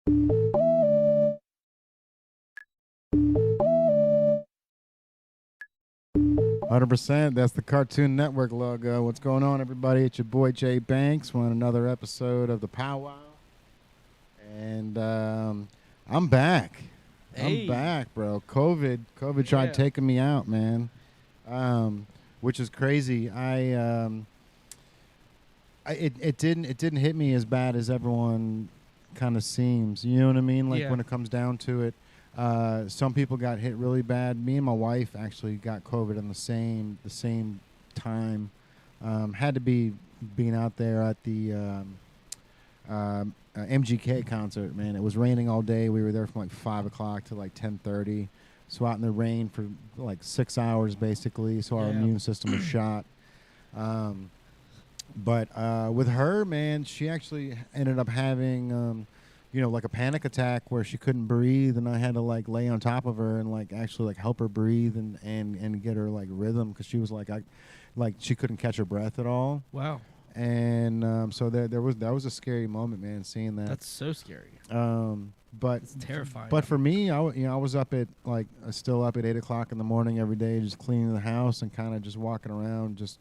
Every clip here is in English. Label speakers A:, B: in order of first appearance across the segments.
A: 100%. That's the Cartoon Network logo. What's going on, everybody? It's your boy Jay Banks. We're on another episode of ThePowWow, and I'm back.
B: Hey.
A: I'm back, bro. COVID tried taking me out, man. Which is crazy. It didn't hit me as bad as everyone kind of seems. You know what I mean? Like when it comes down to it. Some people got hit really bad. Me and my wife actually got COVID in the same time. Had to be being out there at the MGK concert, man. It was raining all day. We were there from like 5 o'clock to like 10:30. So out in the rain for like 6 hours basically. So our immune system was shot. But with her, man, she actually ended up having like a panic attack where she couldn't breathe, and I had to like lay on top of her and like actually like help her breathe and get her like rhythm, because she was like she couldn't catch her breath at all.
B: Wow.
A: And so that was a scary moment, man, seeing that.
B: That's so scary.
A: But
B: it's terrifying.
A: But for me, I was up at still up at 8 o'clock in the morning every day, just cleaning the house and kind of just walking around, just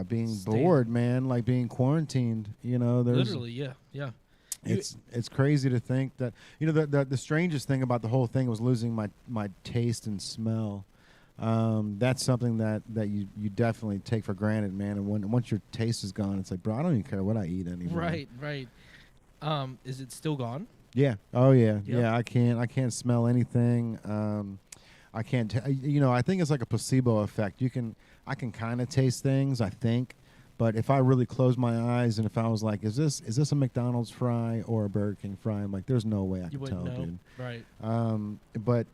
A: being bored, man, like being quarantined.
B: Literally, yeah.
A: It's crazy to think that the strangest thing about the whole thing was losing my taste and smell. That's something that you definitely take for granted, man. And once your taste is gone, it's like, bro, I don't even care what I eat anymore.
B: Right. Is it still gone?
A: Yeah. Oh yeah.
B: Yep.
A: Yeah. I can't smell anything. I can't. I think it's like a placebo effect. I can kind of taste things, I think. But if I really close my eyes and if I was like, is this a McDonald's fry or a Burger King fry? I'm like, there's no way I can tell, dude.
B: Right.
A: But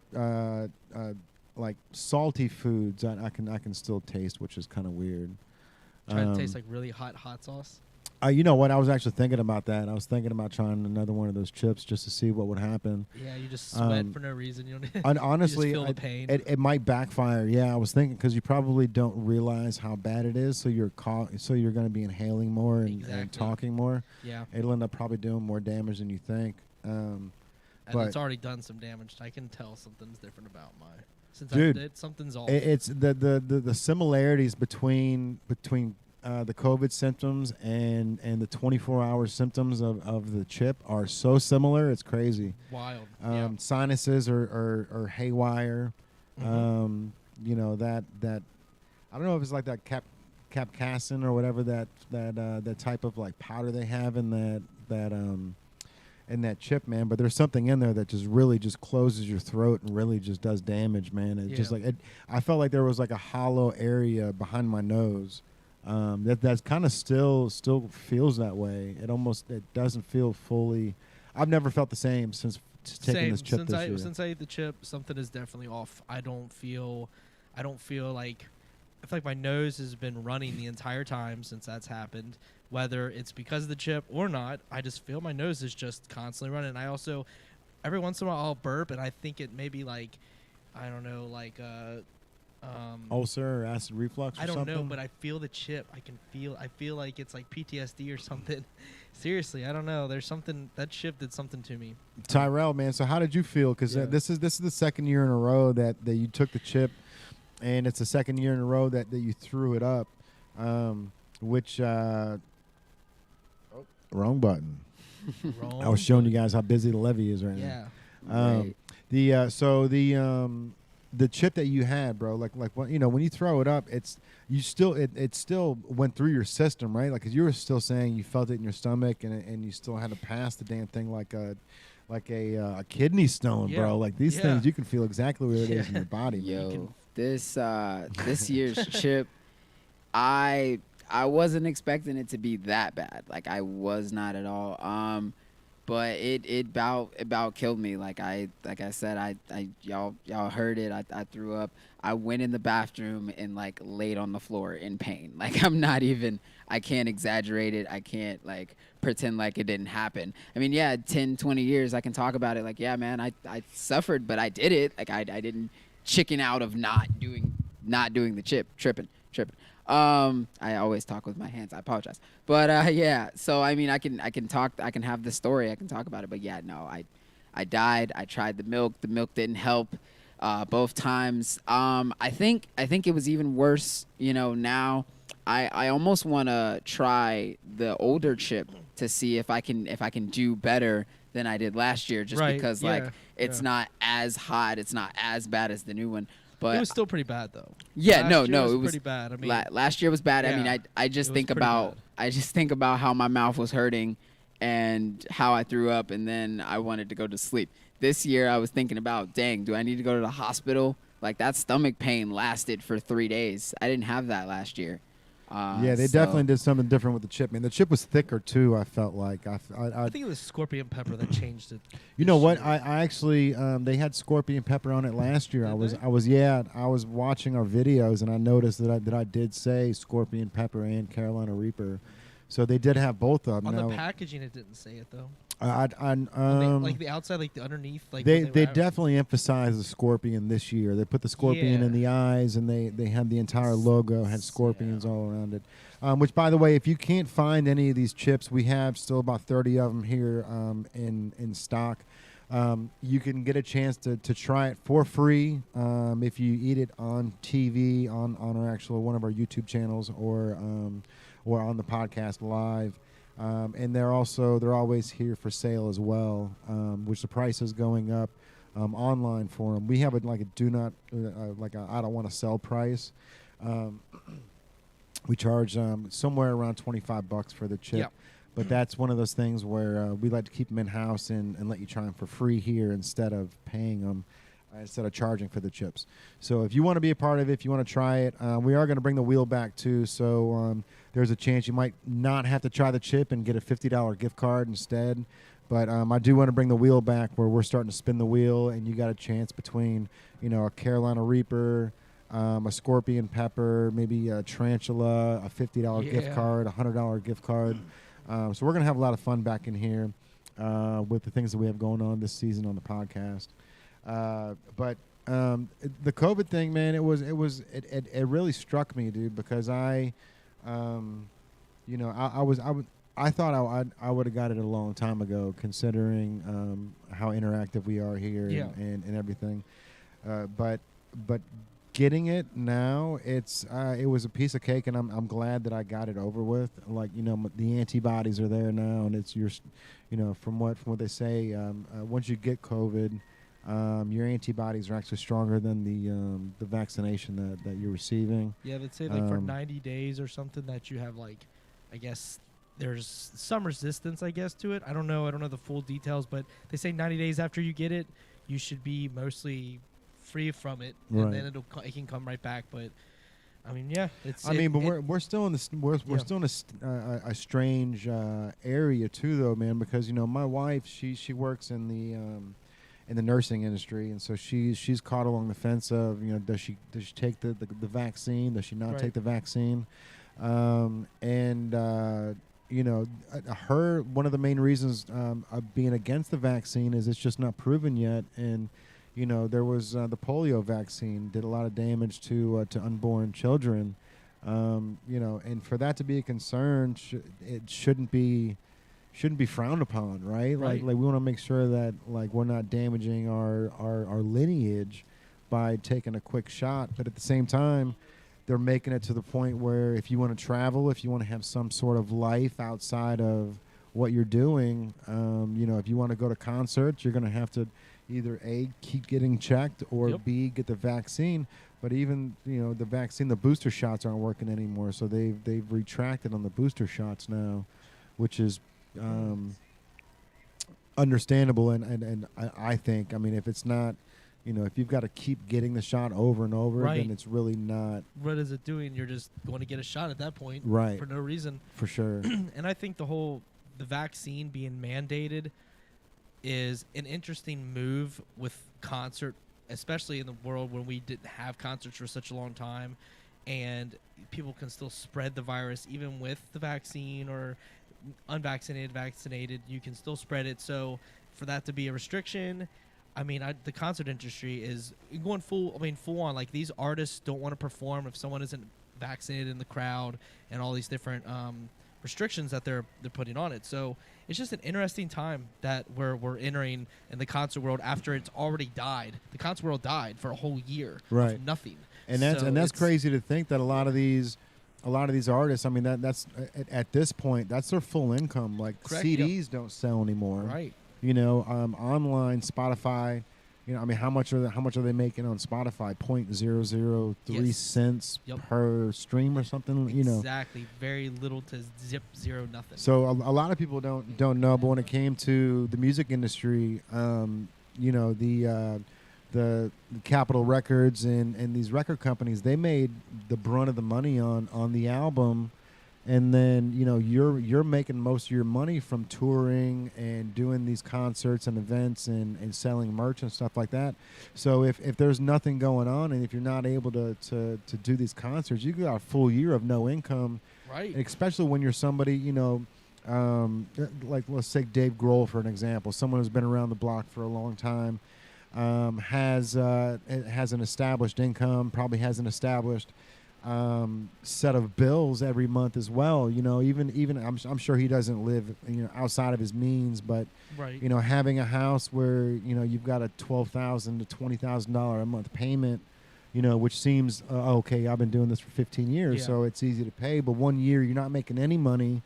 A: like salty foods, I can still taste, which is kind of weird.
B: Trying to taste like really hot sauce.
A: You know what? I was actually thinking about that. I was thinking about trying another one of those chips just to see what would happen.
B: Yeah, you just sweat for no reason. You don't.
A: And honestly,
B: you just feel the pain.
A: It might backfire. Yeah, I was thinking, because you probably don't realize how bad it is, so you're going to be inhaling more and talking more.
B: Yeah,
A: it'll end up probably doing more damage than you think.
B: And
A: but
B: it's already done some damage. I can tell something's different about mine. Since
A: dude,
B: I did, something's off.
A: It's the similarities between the COVID symptoms and the 24-hour symptoms of the chip are so similar. It's crazy.
B: Wild.
A: Sinuses are haywire.
B: Mm-hmm.
A: That I don't know if it's like that capsaicin or whatever that type of like powder they have in that chip, man. But there's something in there that just really just closes your throat and really just does damage, man. It just like I felt like there was like a hollow area behind my nose. That's kind of still feels that way. It doesn't feel fully. I've never felt the same since taking this chip this year.
B: Since I ate the chip, something is definitely off. I feel like my nose has been running the entire time since that's happened. Whether it's because of the chip or not, I just feel my nose is just constantly running. I also, every once in a while, I'll burp, and I think it may be like, I don't know, like
A: ulcer or acid reflux or something?
B: I don't know, but I feel the chip. I feel like it's like PTSD or something. Seriously, I don't know. There's something, that chip did something to me.
A: Tyrell, man, so how did you feel? Because this is the second year in a row that you took the chip, and it's the second year in a row that you threw it up, which wrong button. I was showing you guys how busy the levee is right now.
B: Yeah.
A: The chip that you had, bro, like when you throw it up, it still went through your system, right? Like, 'cause you were still saying you felt it in your stomach, and you still had to pass the damn thing like a kidney stone, bro. Like these things, you can feel exactly where it is in your body.
C: Yo, this year's chip, I wasn't expecting it to be that bad. Like, I was not at all. But it about killed me. Like I said, y'all heard it. I threw up. I went in the bathroom and like laid on the floor in pain. Like, I can't exaggerate it. I can't like pretend like it didn't happen. I mean, 10, 20 years I can talk about it. Like, yeah, man, I suffered, but I did it. Like, I didn't chicken out of not doing the tripping. I always talk with my hands. I apologize. But yeah. So I mean, I can talk. I can have the story. I can talk about it. But yeah, no. I died. I tried the milk. The milk didn't help. Both times. I think it was even worse. Now I almost want to try the older chip to see if I can do better than I did last year. Just
B: Right,
C: because
B: yeah,
C: it's not as hot. It's not as bad as the new one. But
B: It was still pretty bad though.
C: yeah,
B: Last
C: no,
B: year
C: no, it was
B: pretty bad. I mean,
C: last year was bad. I mean,
B: yeah,
C: I just
B: it was
C: think
B: pretty
C: about
B: bad.
C: how my mouth was hurting and how I threw up, and then I wanted to go to sleep. This year, I was thinking about, dang, do I need to go to the hospital? Like that stomach pain lasted for 3 days. I didn't have that last year.
A: Yeah, they definitely did something different with the chip. Man, the chip was thicker too. I felt like
B: I think it was scorpion pepper that changed it.
A: You know
B: this
A: what?
B: year.
A: I actually they had scorpion pepper on it last year.
B: Did
A: I was watching our videos and I noticed that I did say scorpion pepper and Carolina Reaper, so they did have both of them.
B: On
A: Now,
B: the packaging, it didn't say it though.
A: like
B: The outside, like the underneath, like
A: they
B: when were out-
A: definitely emphasized the scorpion this year. They put the scorpion
B: Yeah.
A: in the eyes, and they had the entire logo had scorpions
B: Yeah.
A: all around it. Which, by the way, if you can't find any of these chips, we have still about 30 of them here in stock. You can get a chance to try it for free if you eat it on TV on our actual one of our YouTube channels or on the podcast live. And they're always here for sale as well, which the price is going up online for them. We have I don't want to sell price. We charge somewhere around $25 for the chip.
B: Yep.
A: But that's one of those things where we like to keep them in-house and let you try them for free here instead of paying them, instead of charging for the chips. So if you want to be a part of it, if you want to try it, we are going to bring the wheel back too. So there's a chance you might not have to try the chip and get a $50 gift card instead. But I do want to bring the wheel back where we're starting to spin the wheel, and you got a chance between, a Carolina Reaper, a scorpion pepper, maybe a tarantula, a $50 gift
B: Yeah.
A: card, a $100 gift card. So we're gonna have a lot of fun back in here with the things that we have going on this season on the podcast. But the COVID thing, man, it really struck me, dude, because I thought I would have got it a long time ago, considering how interactive we are here
B: Yeah.
A: and everything. But getting it now, it was a piece of cake, and I'm glad that I got it over with. Like, the antibodies are there now, and it's from what they say, once you get COVID, your antibodies are actually stronger than the vaccination that you're receiving.
B: Yeah, they'd say like for 90 days or something that you have like, I guess there's some resistance, I guess, to it. I don't know the full details, but they say 90 days after you get it, you should be mostly free from it, and then it can come right back. But I mean, yeah,
A: we're still in this we're still in a strange area too, though, man, because my wife she works in the nursing industry, and so she's caught along the fence of does she take the vaccine, does she not take the vaccine, her one of the main reasons of being against the vaccine is it's just not proven yet. And there was the polio vaccine did a lot of damage to unborn children, and for that to be a concern, it shouldn't be frowned upon, right?
B: Right.
A: Like we want to make sure that we're not damaging our lineage by taking a quick shot, but at the same time, they're making it to the point where if you want to travel, if you want to have some sort of life outside of what you're doing, if you want to go to concerts, you're going to have to either A, keep getting checked, or B, get the vaccine. But even the vaccine, the booster shots aren't working anymore, so they've retracted on the booster shots now, which is understandable. And I think, if it's not, if you've got to keep getting the shot over and over, then it's really not.
B: What is it doing? You're just going to get a shot at that point,
A: Right.
B: for no reason.
A: For sure.
B: And I think the vaccine being mandated is an interesting move with concert, especially in the world when we didn't have concerts for such a long time, and people can still spread the virus even with the vaccine, or unvaccinated, vaccinated, you can still spread it. So for that to be a restriction, the concert industry is going full on. Like, these artists don't want to perform if someone isn't vaccinated in the crowd and all these different restrictions that they're putting on it. So it's just an interesting time that we're entering in the concert world after it's already died. The concert world died for a whole year
A: Right.
B: of nothing.
A: And that's
B: So
A: that's
B: it's-
A: crazy to think that a lot of these artists, I mean, that's at this point, that's their full income. Like
B: Correct,
A: CDs don't sell anymore.
B: Right.
A: You know, online, Spotify. You know, I mean, how much are they making on Spotify? 0.003
B: Yes.
A: cents
B: Yep.
A: per stream or something. You know,
B: Exactly. Very little to zero nothing.
A: so a lot of people don't know. But when it came to the music industry, you know, the Capitol Records and these record companies, they made the brunt of the money on the album. And then, you know, you're making most of your money from touring and doing these concerts and events and selling merch and stuff like that. So if there's nothing going on and if you're not able to do these concerts, you got a full year of no income.
B: Right.
A: Especially when you're somebody, you know, like let's take Dave Grohl for an example. Someone who's been around the block for a long time, has an established income, probably has an established set of bills every month as well. You know, even I'm sure he doesn't live, you know, outside of his means, but
B: Right.
A: you know, having a house where, you know, you've got a $12,000 to $20,000 a month payment, you know, which seems okay. I've been doing this for 15 years,
B: Yeah.
A: so it's easy to pay. But 1 year you're not making any money.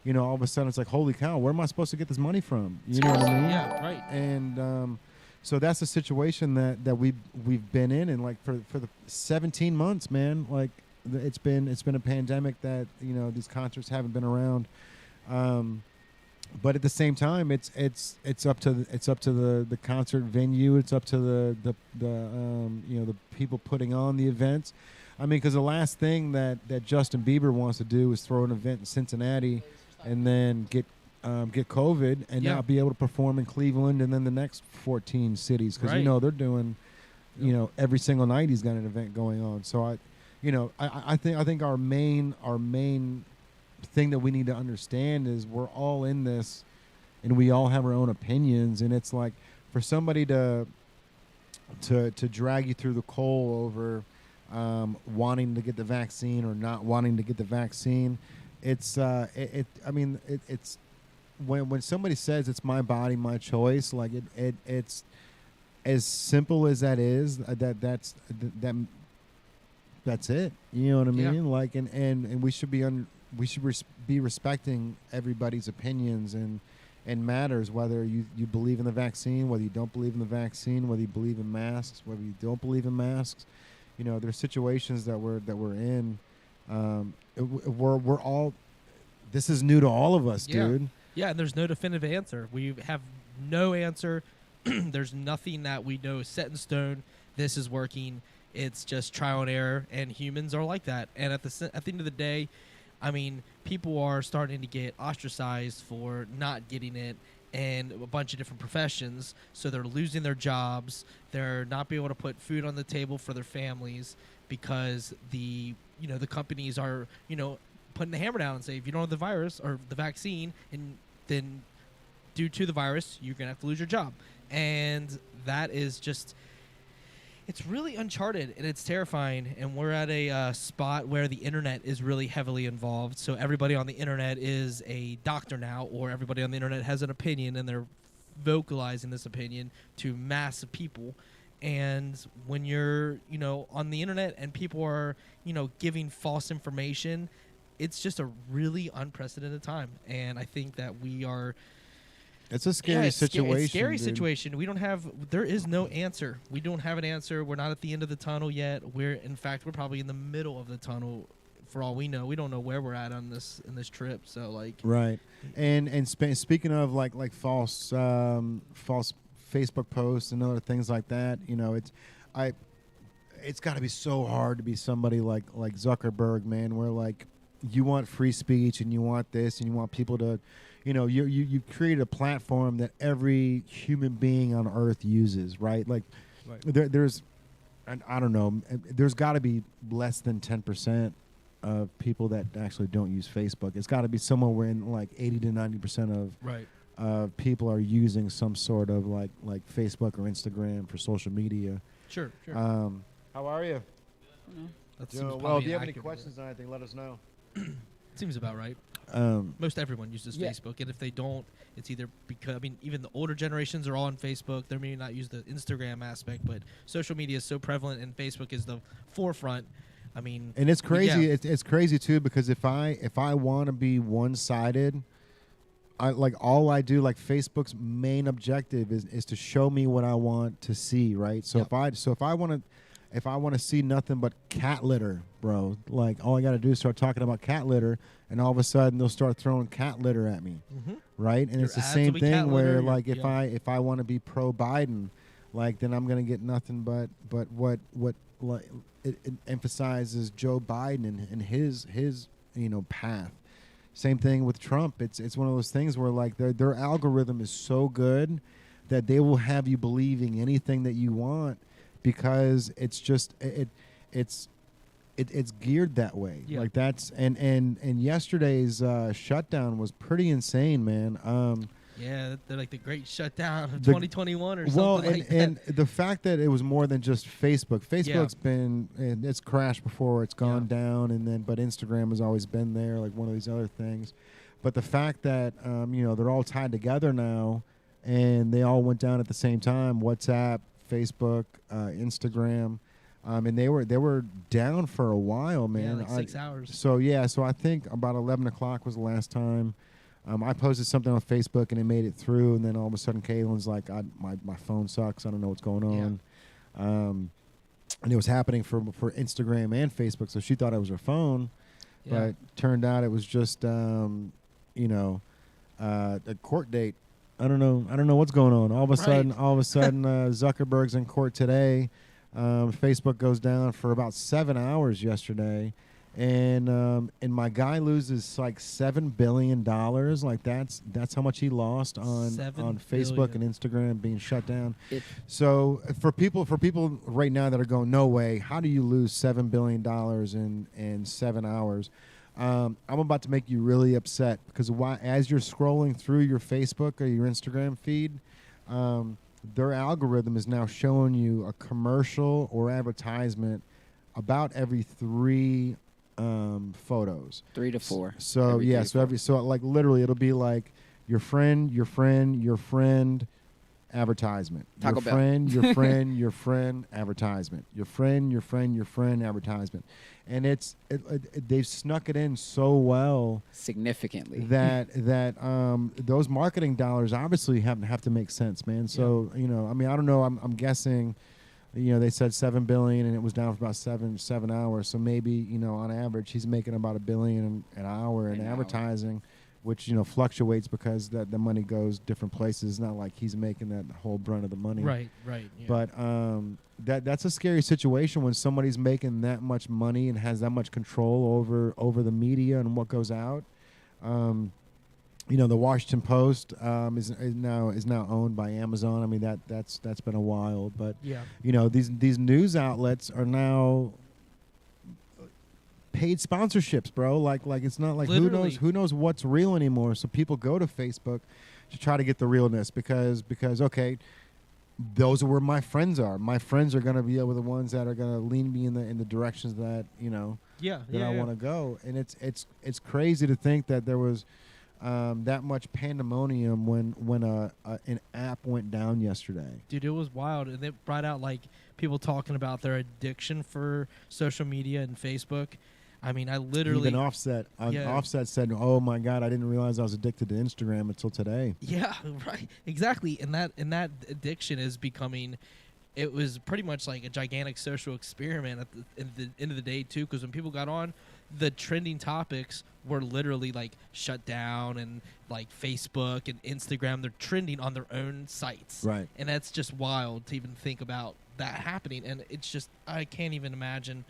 A: You know, all of a sudden it's like, holy cow, where am I supposed to get this money from? You know what I mean?
B: Yeah. Right.
A: And so that's the situation that we've been in, and like for the 17 months, man, like it's been a pandemic that, you know, these concerts haven't been around. But at the same time, it's up to the concert venue. It's up to the you know, the people putting on the events. I mean, because the last thing that Justin Bieber wants to do is throw an event in Cincinnati and then get COVID and
B: Yeah.
A: not be able to perform in Cleveland and then the next 14 cities, because you
B: Right.
A: know they're doing, you know, every single night he's got an event going on. So I think our main thing that we need to understand is we're all in this, and we all have our own opinions, and it's like for somebody to drag you through the coal over wanting to get the vaccine or not wanting to get the vaccine. It's it's when somebody says it's my body, my choice, like it's as simple as that is. That's it. You know what I
B: Yeah.
A: mean? Like, and we should be respecting everybody's opinions and matters, whether you believe in the vaccine, whether you don't believe in the vaccine, whether you believe in masks, whether you don't believe in masks. You know, there's situations that we're in. We're all. This is new to all of us,
B: Yeah.
A: dude.
B: Yeah, and there's no definitive answer. We have no answer. There's nothing that we know is set in stone. This is working. It's just trial and error, and humans are like that. And at the end of the day, I mean, people are starting to get ostracized for not getting it, and a bunch of different professions. So they're losing their jobs. They're not being able to put food on the table for their families because the companies are, you know, putting the hammer down and say, if you don't have the virus or the vaccine, and then due to the virus, you're gonna have to lose your job. And that is just, it's really uncharted and it's terrifying. And we're at a spot where the internet is really heavily involved. So everybody on the internet is a doctor now, or everybody on the internet has an opinion, and they're vocalizing this opinion to massive people. And when you're, you know, on the internet and people are, you know, giving false information, it's just a really unprecedented time. And I think that we are.
A: It's a scary
B: it's
A: situation.
B: It's a scary
A: dude.
B: situation. There is no answer. We don't have an answer. We're not at the end of the tunnel yet. In fact, we're probably in the middle of the tunnel. For all we know, we don't know where we're at in this trip. So like,
A: right. And speaking of like false Facebook posts and other things like that, you know, it's got to be so hard to be somebody like Zuckerberg, man, where like you want free speech and you want this and you want people to, you know, you create a platform that every human being on earth uses, right? Like there's, I don't know, there's got to be less than 10% of people that actually don't use Facebook. It's got to be somewhere where in like 80 to 90% of people are using some sort of like Facebook or Instagram for social media.
B: Sure.
A: How are you?
B: That
A: Yo,
B: seems
A: well,
B: probably
A: if you have any
B: accurate.
A: questions on anything, let us know.
B: Seems about right. Most everyone uses
C: Yeah.
B: Facebook, and if they don't, it's either because even the older generations are all on Facebook. They may not use the Instagram aspect, but social media is so prevalent, and Facebook is the forefront. I mean,
A: And it's crazy.
B: Yeah,
A: It's crazy too because if I want to be one-sided, I like all I do. Like Facebook's main objective is to show me what I want to see, right? So
B: Yep.
A: if I want to see nothing but cat litter, bro, like all I got to do is start talking about cat litter, and all of a sudden they'll start throwing cat litter at me, right? And
B: Your
A: it's the
B: ads
A: same
B: will be cat
A: thing where
B: litter,
A: like if
B: yeah.
A: I want to be pro Biden, like then I'm gonna get nothing but what like it emphasizes Joe Biden and his path. Same thing with Trump. It's one of those things where like their algorithm is so good that they will have you believing anything that you want because it's just it's geared that way.
B: Yeah.
A: Like that's and yesterday's shutdown was pretty insane, man.
B: Yeah, they're like the great shutdown of
A: The-
B: 2021 or
A: Well,
B: something like that.
A: and the fact that it was more than just Facebook. Facebook's been it's crashed before, it's gone down, and then but Instagram has always been there, like one of these other things. But the fact that they're all tied together now, and they all went down at the same time. WhatsApp, Facebook, Instagram, and they were down for a while, man.
B: Yeah, like 6 hours.
A: So I think about 11 o'clock was the last time. I posted something on Facebook and it made it through, and then all of a sudden Caitlin's like, my phone sucks. I don't know what's going on. And it was happening for Instagram and Facebook, so she thought it was her phone, but turned out it was just a court date. I don't know what's going on. All of a sudden, Zuckerberg's in court today. Facebook goes down for about 7 hours yesterday. And my guy loses like $7 billion. Like that's how much he lost on Facebook and Instagram being shut down. So for people right now that are going, no way, how do you lose $7 billion in 7 hours? I'm about to make you really upset because as you're scrolling through your Facebook or your Instagram feed, their algorithm is now showing you a commercial or advertisement about every 3 photos.
C: 3 to 4.
A: So like literally it'll be like your friend advertisement.
C: Taco Bell.
A: Your friend advertisement. Your friend advertisement. And they've snuck it in so well
C: Significantly.
A: that those marketing dollars obviously have to make sense, man. So, I don't know, I'm guessing they said $7 billion and it was down for about seven hours. So maybe, on average, he's making about $1 billion an hour in advertising, which, fluctuates because the money goes different places. It's not like he's making that whole brunt of the money.
B: Right. Yeah.
A: But that's a scary situation when somebody's making that much money and has that much control over the media and what goes out. The Washington Post is now owned by Amazon. I mean that's been a while, but these news outlets are now paid sponsorships, bro. Like it's not like
B: Literally.
A: who knows what's real anymore. So people go to Facebook to try to get the realness because okay, those are where my friends are. My friends are gonna be the ones that are gonna lean me in the directions that I want to go. And it's crazy to think that there was that much pandemonium when an app went down yesterday.
B: Dude, it was wild, and it brought out like people talking about their addiction for social media and Facebook. I mean, I literally
A: even Offset said, "Oh my God, I didn't realize I was addicted to Instagram until today."
B: Yeah, right, exactly. And that addiction is becoming. It was pretty much like a gigantic social experiment at the end of the day too, because when people got on, the trending topics were literally like shut down, and like Facebook and Instagram, they're trending on their own sites.
A: Right.
B: And that's just wild to even think about that happening. And it's just, I can't even imagine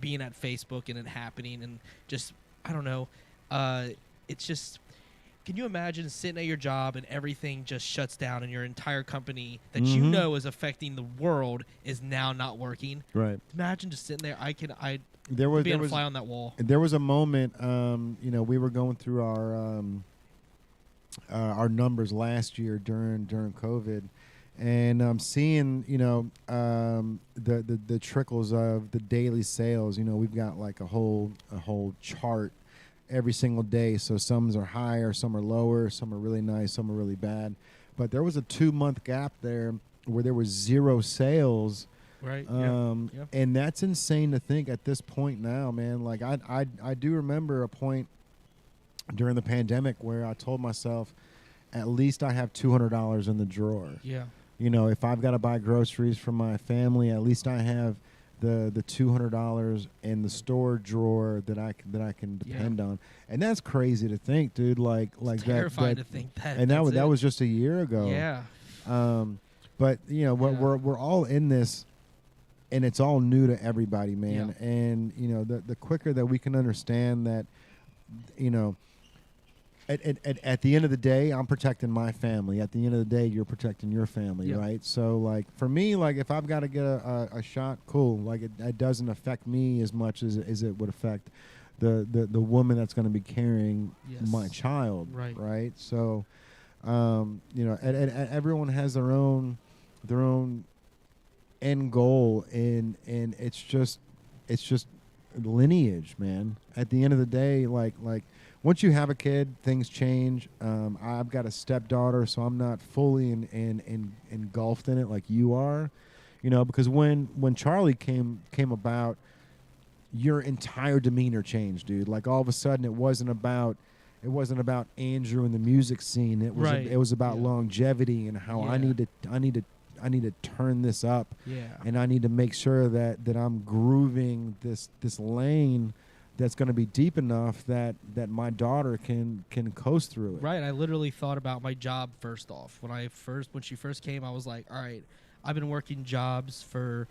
B: being at Facebook and it happening, and just, I don't know. It's just, can you imagine sitting at your job and everything just shuts down and your entire company that you know is affecting the world is now not working?
A: Right.
B: Imagine just sitting there.
A: There was
B: being a fly on that wall.
A: There was a moment, we were going through our numbers last year during COVID, and seeing the trickles of the daily sales. We've got like a whole chart every single day. So some are higher, some are lower, some are really nice, some are really bad. But there was a 2-month gap there where there was 0 sales.
B: Right.
A: And that's insane to think at this point now, man. Like I do remember a point during the pandemic where I told myself, at least I have $200 in the drawer.
B: Yeah.
A: If I've got to buy groceries for my family, at least I have the $200 in the store drawer that I can depend on. And that's crazy to think, dude. Like
B: it's terrifying to think that.
A: And that was just a year ago.
B: Yeah.
A: But we're all in this, and it's all new to everybody, man.
B: Yeah.
A: And the quicker that we can understand that, at the end of the day, I'm protecting my family. At the end of the day, you're protecting your family, right? So, like, for me, like, if I've got to get a shot, cool. Like, it doesn't affect me as much as it would affect the woman that's going to be carrying my child, right? So, everyone has their own end goal, and it's just lineage, man. At the end of the day, like once you have a kid, things change. I've got a stepdaughter, so I'm not fully engulfed in it like you are, because when Charlie came about, your entire demeanor changed, dude. Like, all of a sudden, it wasn't about Andrew and the music scene. It was about longevity and how I need to turn this up, and I need to make sure that I'm grooving this lane that's going to be deep enough that my daughter can coast through it.
B: Right. I literally thought about my job first off. When she first came, I was like, all right, I've been working jobs for,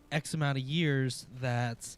B: X amount of years that's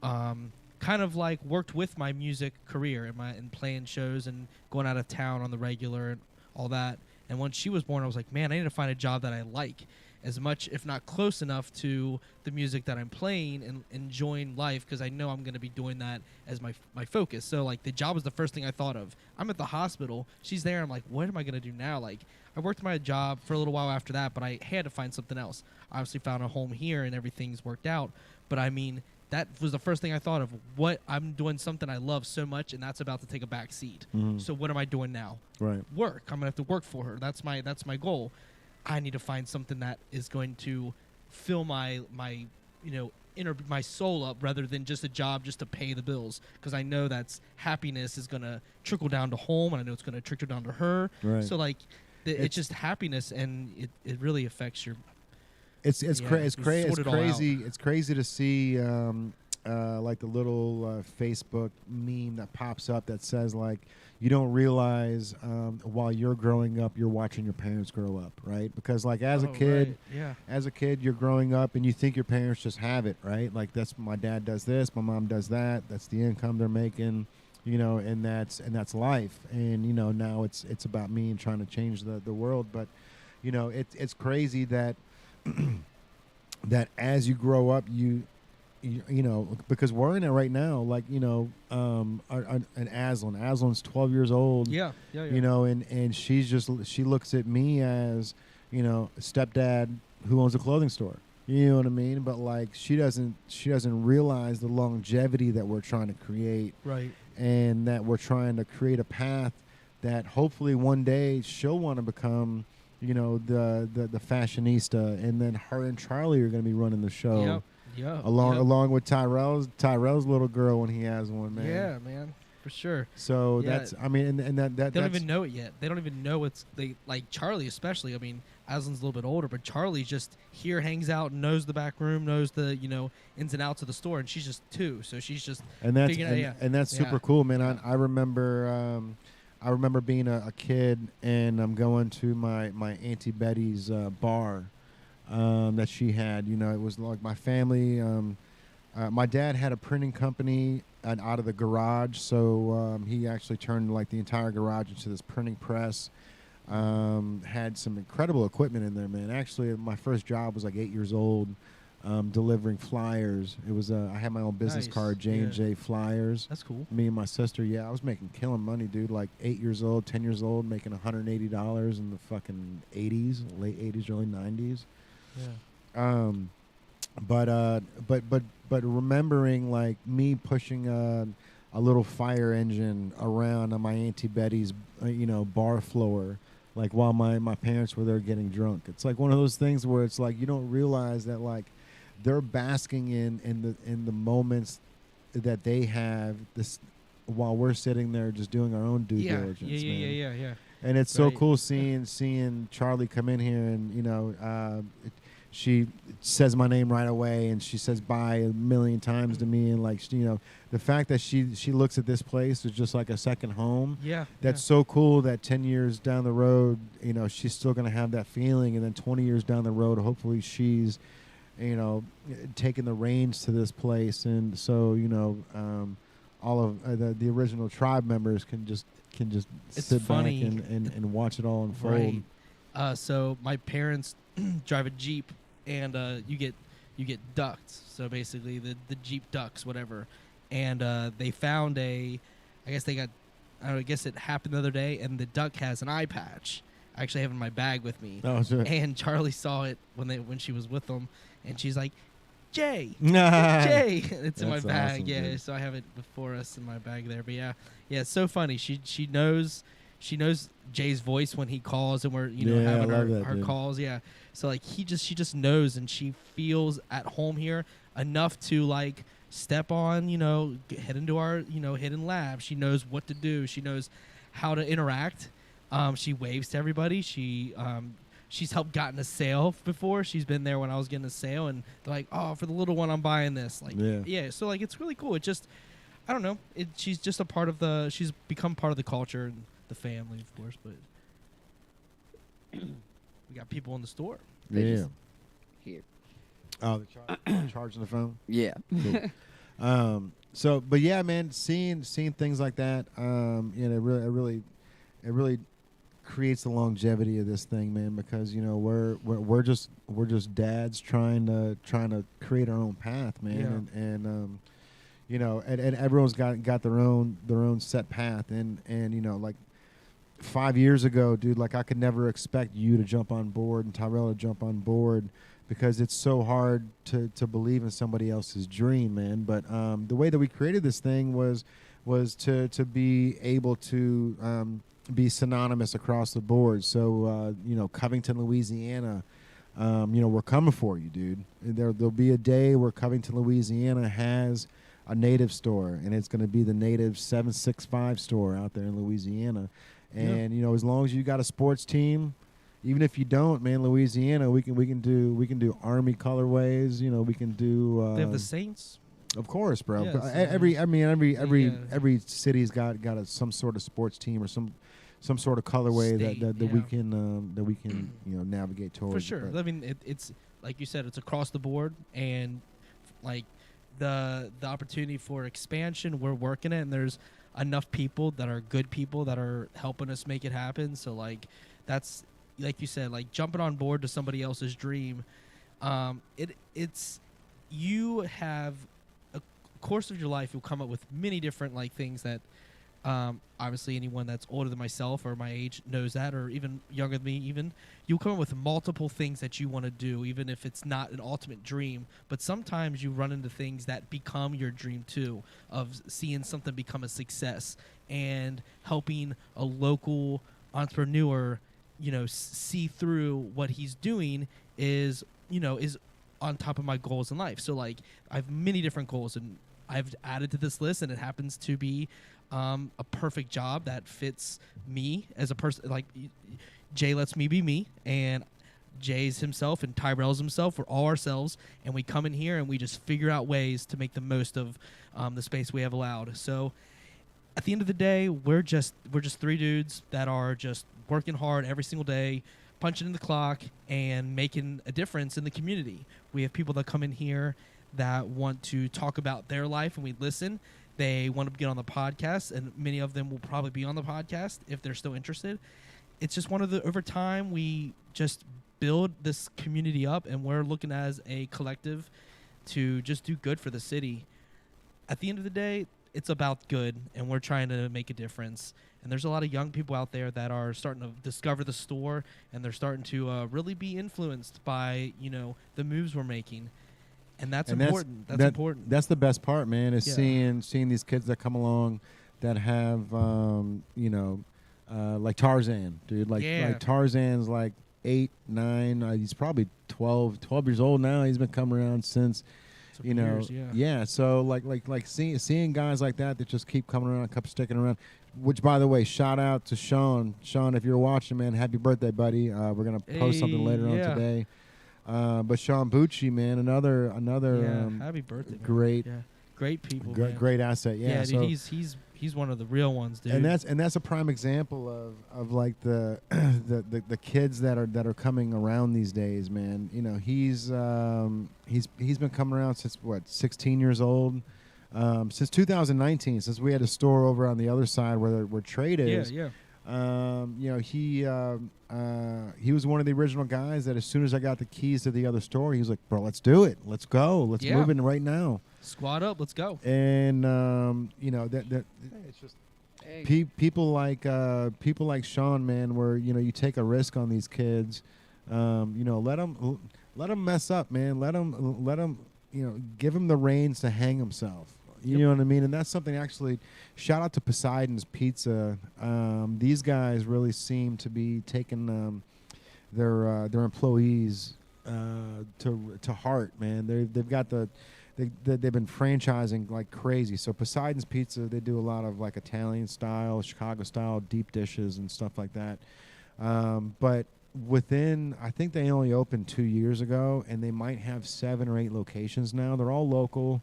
B: kind of like worked with my music career and playing shows and going out of town on the regular and all that. And when she was born, I was like, man, I need to find a job that I like as much, if not close enough to the music that I'm playing and enjoying life, because I know I'm going to be doing that as my focus. So, like, the job was the first thing I thought of. I'm at the hospital. She's there. I'm like, what am I going to do now? Like, I worked my job for a little while after that, but I had to find something else. I obviously found a home here and everything's worked out. But, I mean, that was the first thing I thought of. What I'm doing something I love so much, and that's about to take a back seat. So what am I doing now?
A: Right.
B: Work. I'm gonna have to work for her. That's my goal. I need to find something that is going to fill my my soul up, rather than just a job just to pay the bills. Because I know that's happiness is gonna trickle down to home, and I know it's gonna trickle down to her.
A: Right.
B: So like, it's just happiness, and it really affects your.
A: It's crazy. It's crazy to see like the little Facebook meme that pops up that says, like, you don't realize while you're growing up, you're watching your parents grow up, right? Because, like, as a kid, you're growing up and you think your parents just have it, right? Like, that's my dad does this, my mom does that. That's the income they're making, and that's life. And now it's about me and trying to change the world. But it's crazy that. That as you grow up, you because we're in it right now, like, and Aslan's 12 years old, and she looks at me as, stepdad who owns a clothing store, you know what I mean? But, like, she doesn't realize the longevity that we're trying to create,
B: right?
A: And that we're trying to create a path that hopefully one day she'll want to become, the fashionista, and then her and Charlie are going to be running the show. Along with Tyrell's little girl when he has one, man.
B: Yeah, man, for sure.
A: So that's, I mean, and that
B: they don't even know it yet. They don't even know like Charlie especially. I mean, Aslan's a little bit older, but Charlie just here hangs out and knows the back room, knows the ins and outs of the store, and she's just 2, so she's just
A: that's super cool, man. I remember being a kid, and I'm going to my Auntie Betty's bar that she had. It was like my family. My dad had a printing company out of the garage, so he actually turned, like, the entire garage into this printing press. Had some incredible equipment in there, man. Actually, my first job was like 8 years old. delivering flyers. It was I had my own business
B: Nice.
A: card, J&J Flyers.
B: That's cool.
A: Me and my sister, yeah, I was making killing money, dude. Like 8 years old, 10 years old, making $180 in the fucking 80s, late 80s, early 90s.
B: Yeah.
A: But remembering like me pushing a little fire engine around on my Auntie Betty's bar floor, like while my parents were there getting drunk. It's like one of those things where it's like you don't realize that like they're basking in the moments that they have this while we're sitting there just doing our own due diligence.
B: Yeah.
A: And it's so
B: Right.
A: cool seeing Charlie come in here and she says my name right away and she says bye a million times to me, and like the fact that she looks at this place is just like a second home.
B: Yeah.
A: That's so cool that 10 years down the road, she's still going to have that feeling, and then 20 years down the road, hopefully she's taking the reins to this place, and so all of the original tribe members can just
B: It's
A: sit
B: funny.
A: back and watch it all unfold.
B: Right. So my parents drive a Jeep, and you get ducked. So basically, the Jeep ducks, whatever. And they found I guess it happened the other day, and the duck has an eye patch. I actually have it in my bag with me.
A: Oh, sure.
B: And Charlie saw it when she was with them, and she's like, Jay,
A: Nah.
B: Jay. It's in my
A: That's
B: bag.
A: awesome,
B: Yeah,
A: dude.
B: so I have it before us in my bag there. But yeah, it's so funny. She knows Jay's voice when he calls, and we're
A: Yeah,
B: having
A: I love that,
B: our
A: dude.
B: calls. Yeah, so like she just knows, and she feels at home here enough to like step on, head into our hidden lab. She knows what to do. She knows how to interact. She waves to everybody. She's helped gotten a sale before. She's been there when I was getting a sale, and they're like, "Oh, for the little one, I'm buying this." Like,
A: Yeah.
B: So like, it's really cool. It just, I don't know. She's just a part of she's become part of the culture and the family, of course. But we got people in the store.
C: They
A: Yeah.
C: just- Here.
A: Oh, the charging the phone.
C: Yeah.
A: Cool. So, but yeah, man, seeing things like that, it really creates the longevity of this thing, man. Because we're just dads trying to create our own path, man, and everyone's got their own set path, and like 5 years ago, dude, like I could never expect you to jump on board and Tyrell to jump on board, because it's so hard to believe in somebody else's dream, man. But the way that we created this thing was to be able to be synonymous across the board. So Covington, Louisiana, we're coming for you, dude. There'll be a day where Covington, Louisiana has a Native store, and it's going to be the Native 765 store out there in Louisiana. And as long as you got a sports team, even if you don't, man, Louisiana, we can do Army colorways. We can do.
B: They have the Saints.
A: Of course, bro.
B: Yeah,
A: But
B: so
A: every city's got some sort of sports team or some sort of colorway
B: State,
A: that we can navigate towards.
B: For sure.
A: But
B: I mean, it's like you said, it's across the board, and like the opportunity for expansion, we're working it, and there's enough people that are good people that are helping us make it happen. So like that's, like you said, like jumping on board to somebody else's dream. It's you have a course of your life, you'll come up with many different like things that obviously anyone that's older than myself or my age knows that, or even younger than me, even you'll come up with multiple things that you want to do, even if it's not an ultimate dream. But sometimes you run into things that become your dream too, of seeing something become a success and helping a local entrepreneur see through what he's doing is on top of my goals in life. So like I have many different goals, and I've added to this list, and it happens to be a perfect job that fits me as a person. Like Jay lets me be me, and Jay's himself and Tyrell's himself. We're all ourselves, and we come in here and we just figure out ways to make the most of the space we have allowed. So at the end of the day, we're just three dudes that are just working hard every single day, punching in the clock, and making a difference in the community. We have people that come in here that want to talk about their life, and we listen. They want to get on the podcast, and many of them will probably be on the podcast if they're still interested. It's just over time, we just build this community up, and we're looking as a collective to just do good for the city. At the end of the day, it's about good, and we're trying to make a difference. And there's a lot of young people out there that are starting to discover the store, and they're starting to really be influenced by, the moves we're making. And that's important. That's important.
A: That's the best part, man, is
B: Yeah.
A: seeing these kids that come along that have, like Tarzan, dude. Like Tarzan's like 8, 9. He's probably 12 years old now. He's been coming around since,
B: Some years,
A: yeah. So like seeing guys like that just keep coming around, keep sticking around. Which, by the way, shout out to Sean. Sean, if you're watching, man, happy birthday, buddy. We're gonna post something later on today. But Sean Bucci, man, another
B: happy birthday, man.
A: Great
B: people,
A: great asset. Yeah,
B: dude,
A: so,
B: he's one of the real ones, dude.
A: And that's a prime example of like the the kids that are coming around these days, man. He's been coming around since 16 years old. Since 2019, since we had a store over on the other side where Trade is.
B: Yeah.
A: He was one of the original guys that as soon as I got the keys to the other store, he was like, "Bro, let's do it. Let's go. Let's move in right now.
B: Squad up. Let's go."
A: And that it's just people like Sean, man, where you take a risk on these kids. Let them mess up, man. Let them give him the reins to hang himself. You know what I mean? And that's something, actually, shout out to Poseidon's Pizza. These guys really seem to be taking their employees to heart, man. They've been franchising like crazy. So Poseidon's Pizza, they do a lot of like Italian style, Chicago style deep dishes and stuff like that. But I think they only opened 2 years ago, and they might have 7 or 8 locations now. They're all local.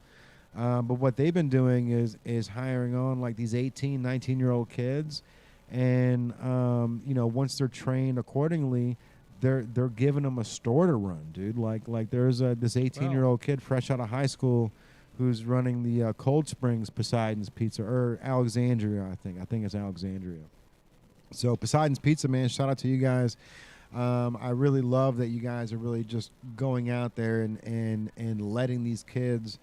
A: But what they've been doing is hiring on like these 18, 19-year-old kids, and once they're trained accordingly, they're giving them a store to run, dude. Like there's this 18-year-old kid fresh out of high school who's running the Cold Springs Poseidon's Pizza, or Alexandria, I think it's Alexandria. So Poseidon's Pizza, man, shout out to you guys. I really love that you guys are really just going out there and letting these kids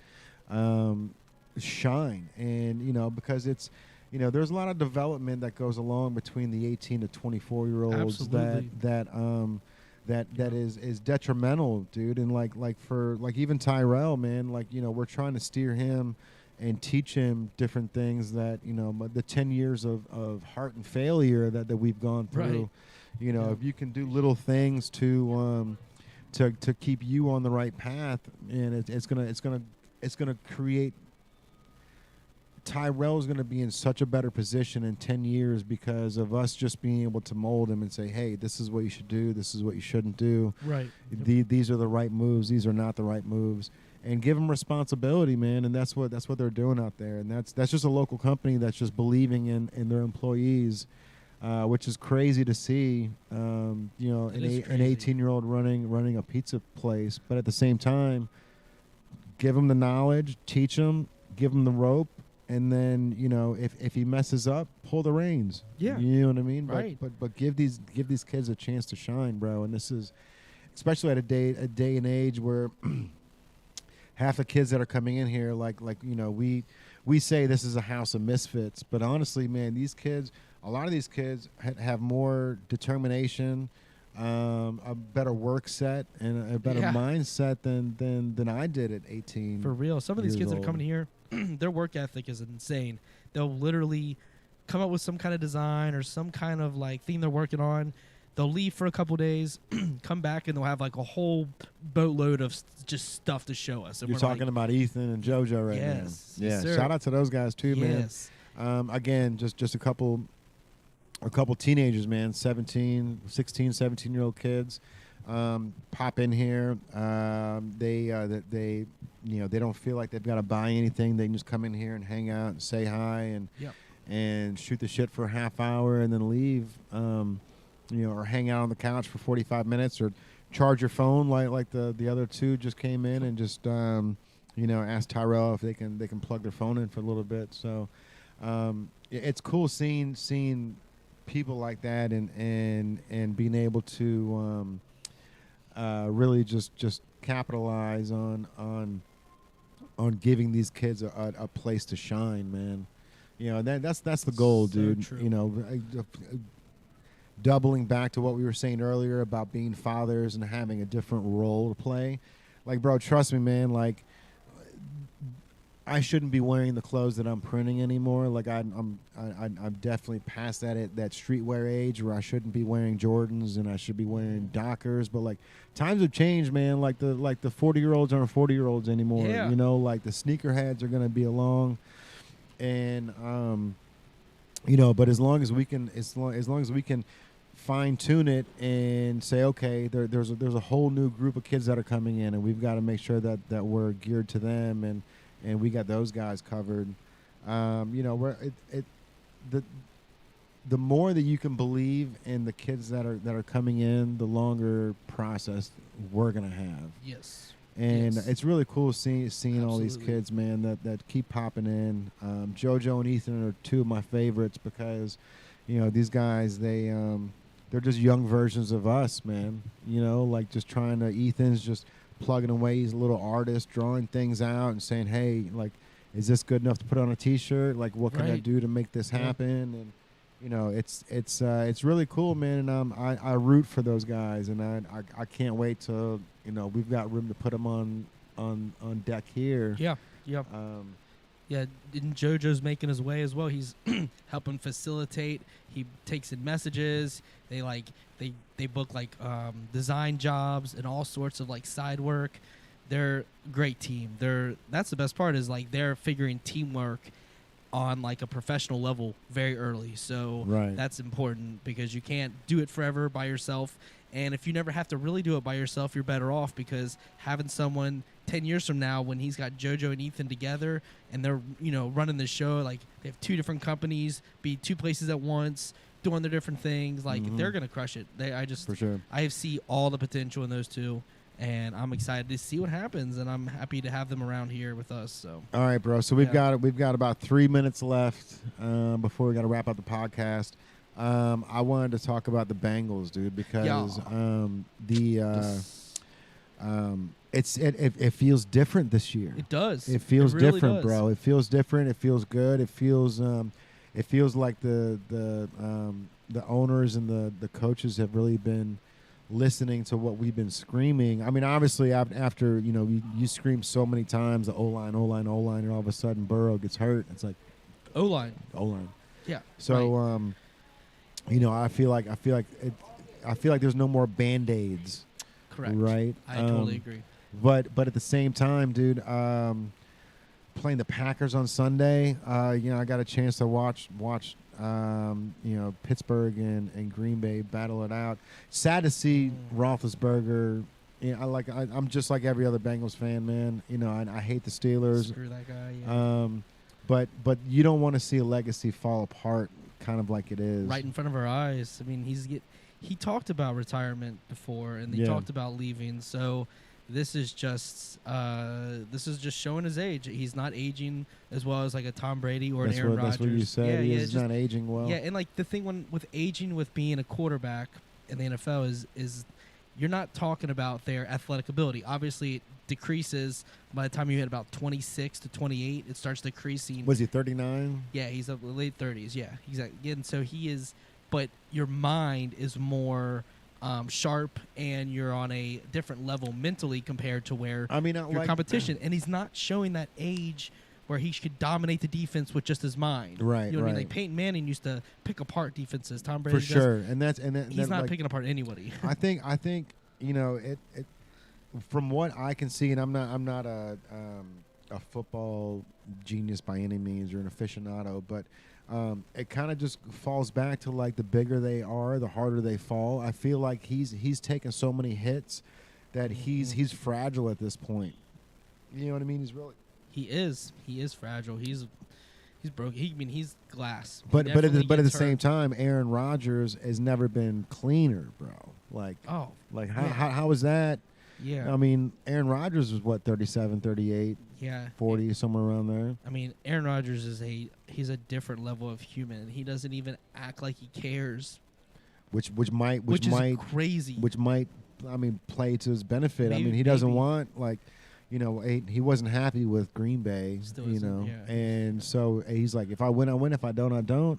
A: shine, and because it's there's a lot of development that goes along between the 18 to 24-year-olds that is detrimental, dude. And like for even Tyrell, man, we're trying to steer him and teach him different things that the 10 years of heart and failure that we've gone through.
B: Right.
A: If you can do little things to keep you on the right path, and it's gonna create. Tyrell's going to be in such a better position in 10 years because of us just being able to mold him and say, hey, this is what you should do, this is what you shouldn't do.
B: Right.
A: These are the right moves, these are not the right moves. And give them responsibility, man, and that's what they're doing out there. And that's just a local company that's just believing in their employees, which is crazy to see. An 18-year-old running a pizza place, but at the same time, give them the knowledge, teach them, give them the rope, and then if he messes up, pull the reins.
B: Yeah,
A: you know what I mean.
B: Right.
A: But give these kids a chance to shine, bro. And this is especially at a day and age where half the kids that are coming in here, we say this is a house of misfits, but honestly, man, a lot of these kids have more determination, a better work set, and a better mindset than I did at 18.
B: For real, some of these kids that are coming here, their work ethic is insane. They'll literally come up with some kind of design or some kind of thing they're working on. They'll leave for a couple days, come back, and they'll have a whole boatload of just stuff to show us. And
A: you're talking about Ethan and JoJo right now.
B: Yes, sir.
A: Shout out to those guys too, man. Again, just a couple teenagers, man, 16, 17-year-old kids, pop in here. They don't feel like they've got to buy anything. They can just come in here and hang out and say hi and shoot the shit for a half hour and then leave. Or hang out on the couch for 45 minutes, or charge your phone like the other two just came in and just asked Tyrell if they can plug their phone in for a little bit. So it's cool seeing people like that and being able to really just capitalize on giving these kids a place to shine, man. You know, that's the goal,
B: So
A: dude.
B: true.
A: You know, doubling back to what we were saying earlier about being fathers and having a different role to play. Like, bro, trust me, man. Like, I shouldn't be wearing the clothes that I'm printing anymore. Like, I'm definitely past that streetwear age where I shouldn't be wearing Jordans and I should be wearing Dockers. But like, times have changed, man. Like the 40-year-olds aren't 40-year-olds anymore.
B: Yeah.
A: You know, like the sneakerheads are gonna be along, and you know. But as long as we can, as long as we can fine tune it and say, okay, there's a whole new group of kids that are coming in, and we've got to make sure that we're geared to them and we got those guys covered. You know, the more that you can believe in the kids that are coming in, the longer process we're gonna have.
B: Yes.
A: And
B: Yes.
A: it's really cool seeing all these
B: Absolutely.
A: kids, man, that keep popping in. JoJo and Ethan are two of my favorites because, you know, these guys they're just young versions of us, man. You know, like just trying to Ethan's just plugging away. He's a little artist, drawing things out and saying, hey, like, is this good enough to put on a T-shirt? Like, what can I
B: Right.
A: do to make this
B: Yeah.
A: happen? And you know, it's really cool, man. And I root for those guys, and I can't wait till, you know, we've got room to put them on deck here.
B: Yeah. Yeah. Yeah, and JoJo's making his way as well. He's helping facilitate. He takes in messages. They book like design jobs and all sorts of like side work. They're a great team. That's the best part is like they're figuring teamwork on like a professional level very early. So
A: Right.
B: that's important because you can't do it forever by yourself. And if you never have to really do it by yourself, you're better off because having someone 10 years from now when he's got JoJo and Ethan together and they're, you know, running the show, like they have two different companies, be two places at once, doing their different things, like
A: Mhm.
B: they're going to crush it.
A: For sure.
B: I see all the potential in those two and I'm excited to see what happens and I'm happy to have them around here with us. So
A: All right, bro. So we've
B: Yeah.
A: got about 3 minutes left before we got to wrap up the podcast. I wanted to talk about the Bengals, dude, because it feels different this year.
B: it does.
A: It feels
B: really
A: different,
B: does.
A: bro. It feels different. It feels good. It feels like the owners and the coaches have really been listening to what we've been screaming. I mean, obviously, after you know you scream so many times the O-line, and all of a sudden Burrow gets hurt. It's like
B: O-line.
A: O-line.
B: Yeah.
A: So
B: right.
A: you know, I feel like there's no more Band-Aids.
B: Correct.
A: Right.
B: I totally agree.
A: But at the same time, dude, playing the Packers on Sunday, you know, I got a chance to watch you know, Pittsburgh and Green Bay battle it out. Sad to see Roethlisberger. You know, I'm just like every other Bengals fan, man. You know, I hate the Steelers.
B: Screw that guy. Yeah.
A: But you don't want to see a legacy fall apart, kind of like it is.
B: Right in front of our eyes. I mean, he talked about retirement before, and he
A: Yeah.
B: talked about leaving. So this is just showing his age. He's not aging as well as like a Tom Brady or an Aaron Rodgers.
A: That's what you said.
B: Yeah,
A: He's
B: it's
A: not aging well.
B: Yeah, and like the thing with aging with being a quarterback in the NFL is you're not talking about their athletic ability. Obviously, it decreases by the time you hit about 26 to 28. It starts decreasing.
A: Was he 39?
B: Yeah, he's up late 30s. Yeah, exactly. And so he is, but your mind is more sharp, and you're on a different level mentally compared to where
A: I mean,
B: your competition. And he's not showing that age where he could dominate the defense with just his mind.
A: Right,
B: You know what I mean?
A: right.
B: Like Peyton Manning used to pick apart defenses. Tom Brady
A: For sure, and
B: he's not
A: like,
B: picking apart anybody.
A: I think you know it. From what I can see, and I'm not a football genius by any means or an aficionado, but it kind of just falls back to like the bigger they are, the harder they fall. I feel like he's taken so many hits that he's fragile at this point. You know what I mean? He's really.
B: He is fragile. He's broken. He's glass. He
A: But at
B: definitely
A: the
B: gets
A: same
B: hurt.
A: time, Aaron Rodgers has never been cleaner, bro. Like
B: Oh,
A: how is that?
B: yeah.
A: I mean, Aaron Rodgers was what, 37, 38,
B: Yeah.
A: 40, somewhere around there.
B: I mean, Aaron Rodgers he's a different level of human. He doesn't even act like he cares,
A: Which might
B: which is crazy.
A: which might play to his benefit.
B: Maybe,
A: He doesn't
B: maybe.
A: want like, he wasn't happy with Green Bay,
B: Still isn't, yeah.
A: and so he's like, if I win, I win. If I don't, I don't.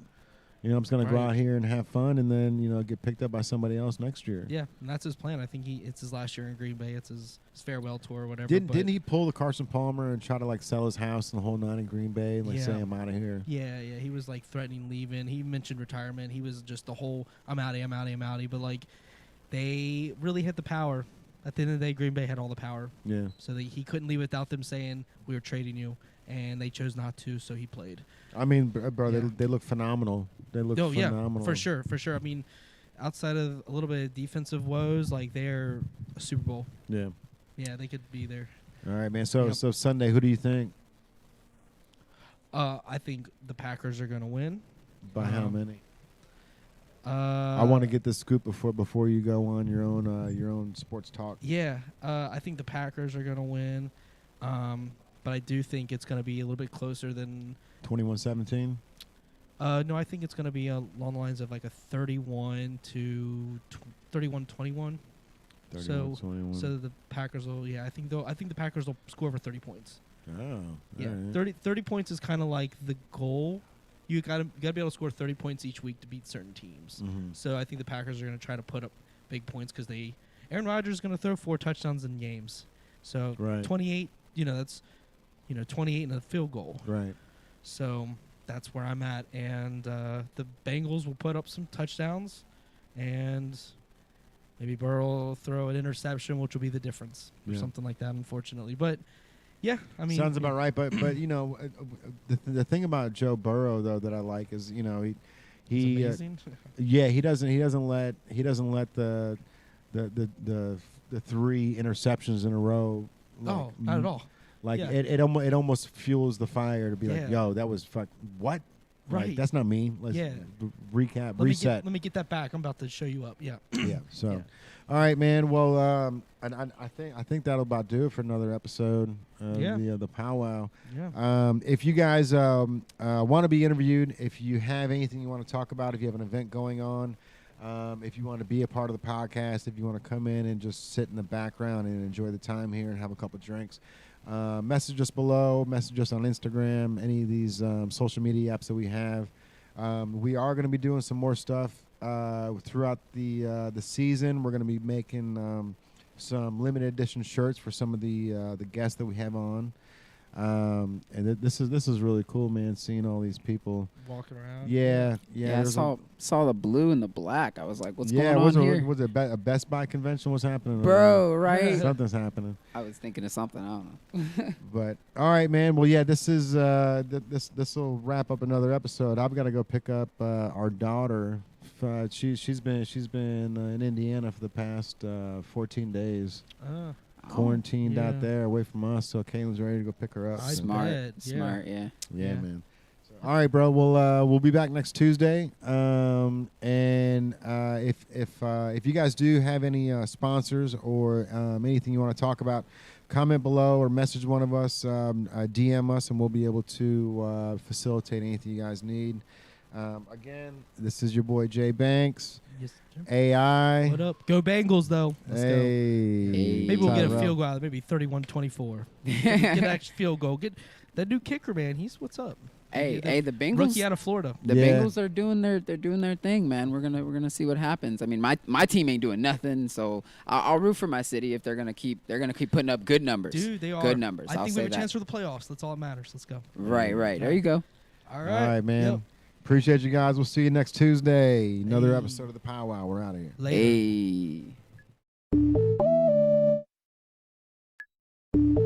A: I'm just gonna go
B: Right.
A: out here and have fun, and then get picked up by somebody else next year.
B: Yeah, and that's his plan. I think it's his last year in Green Bay. It's his farewell tour or whatever.
A: Didn't he pull the Carson Palmer and try to like sell his house and the whole nine in Green Bay, and like say
B: Yeah.
A: I'm out of here?
B: Yeah, he was like threatening leaving. He mentioned retirement. He was just the whole I'm outie. But like, they really hit the power. At the end of the day, Green Bay had all the power.
A: Yeah.
B: So he couldn't leave without them saying we were trading you, and they chose not to. So he played.
A: Bro,
B: Yeah.
A: they look phenomenal. They look phenomenal.
B: Yeah, for sure. Outside of a little bit of defensive woes, like they're a Super Bowl.
A: Yeah.
B: Yeah, they could be there.
A: All right, man. So
B: Yep.
A: so Sunday, who do you think?
B: I think the Packers are going to win.
A: By how many?
B: I
A: I want to get this scoop before you go on your own sports talk.
B: Yeah, I think the Packers are going to win, but I do think it's going to be a little bit closer than
A: 21-17.
B: No, I think it's going to be along the lines of like a 31 to 31-21.
A: 31-21.
B: So the Packers will. Yeah, I think the Packers will score over 30 points.
A: Oh,
B: Yeah,
A: all right.
B: 30 points is kind of like the goal. You gotta be able to score 30 points each week to beat certain teams.
A: Mhm.
B: So I think the Packers are going to try to put up big points because Aaron Rodgers is going to throw 4 touchdowns in games. So
A: Right.
B: 28, that's 28 and a field goal.
A: Right.
B: So that's where I'm at, and the Bengals will put up some touchdowns, and maybe Burrow will throw an interception, which will be the difference or
A: Yeah.
B: something like that. Unfortunately, but yeah,
A: Sounds about right. But the thing about Joe Burrow though that I like is he
B: It's amazing.
A: he doesn't let the 3 interceptions in a row.
B: Oh, not at all.
A: Like
B: Yeah.
A: it almost fuels the fire to be like,
B: Yeah.
A: yo, that was what? Like,
B: Right.
A: that's not me. Let's
B: Yeah.
A: recap,
B: Let
A: reset.
B: me get that back. I'm about to show you up. Yeah.
A: Yeah. So,
B: Yeah.
A: all right, man. Well, and I think that'll about do it for another episode of
B: Yeah.
A: the powwow.
B: Yeah.
A: If you guys want to be interviewed, if you have anything you want to talk about, if you have an event going on, if you want to be a part of the podcast, if you want to come in and just sit in the background and enjoy the time here and have a couple drinks, message us below, message us on Instagram, any of these social media apps that we have. We are going to be doing some more stuff throughout the season. We're going to be making some limited edition shirts for some of the guests that we have on. And this is really cool, man. Seeing all these people.
B: Walking around.
A: Yeah.
C: I saw the blue and the black. I was like, what's going
A: was
C: on
A: it,
C: here?
A: Was it a Best Buy convention? What's happening?
C: Bro, right?
A: Something's happening.
C: I was thinking of something. I don't know.
A: But all right, man. Well, yeah, this is this will wrap up another episode. I've got to go pick up our daughter. She's been in Indiana for the past 14 days, quarantined
B: yeah.
A: out there away from us. So Caitlin's ready to go pick her up.
B: I
C: Smart,
B: bet, yeah.
C: smart, yeah.
A: Yeah, man. So, all right, bro. We'll be back next Tuesday. And if you guys do have any sponsors or anything you want to talk about, comment below or message one of us, DM us, and we'll be able to facilitate anything you guys need. Again, this is your boy Jay Banks.
B: Yes, sir.
A: AI.
B: What up? Go Bengals, though. Let's go.
A: Hey.
B: Maybe we'll get a
A: Tyrell.
B: field goal out of it, maybe 31-24. Get an extra field goal. Get that new kicker, man. He's what's up.
C: Hey, the Bengals.
B: Rookie out of Florida.
C: The
A: Yeah.
C: Bengals are doing their thing, man. We're gonna see what happens. I mean, my team ain't doing nothing, so I'll root for my city if they're gonna keep putting up good numbers.
B: Dude, they are.
C: Good numbers.
B: I
C: I'll
B: think
C: say
B: we have a
C: that.
B: chance for the playoffs. That's all that matters. Let's go.
C: Right. There you go.
B: All
A: All
B: right.
A: right, man.
B: Yep.
A: Appreciate you guys. We'll see you next Tuesday. Another
B: Hey.
A: episode of the Powwow. We're out of here.
B: Later.
C: Hey.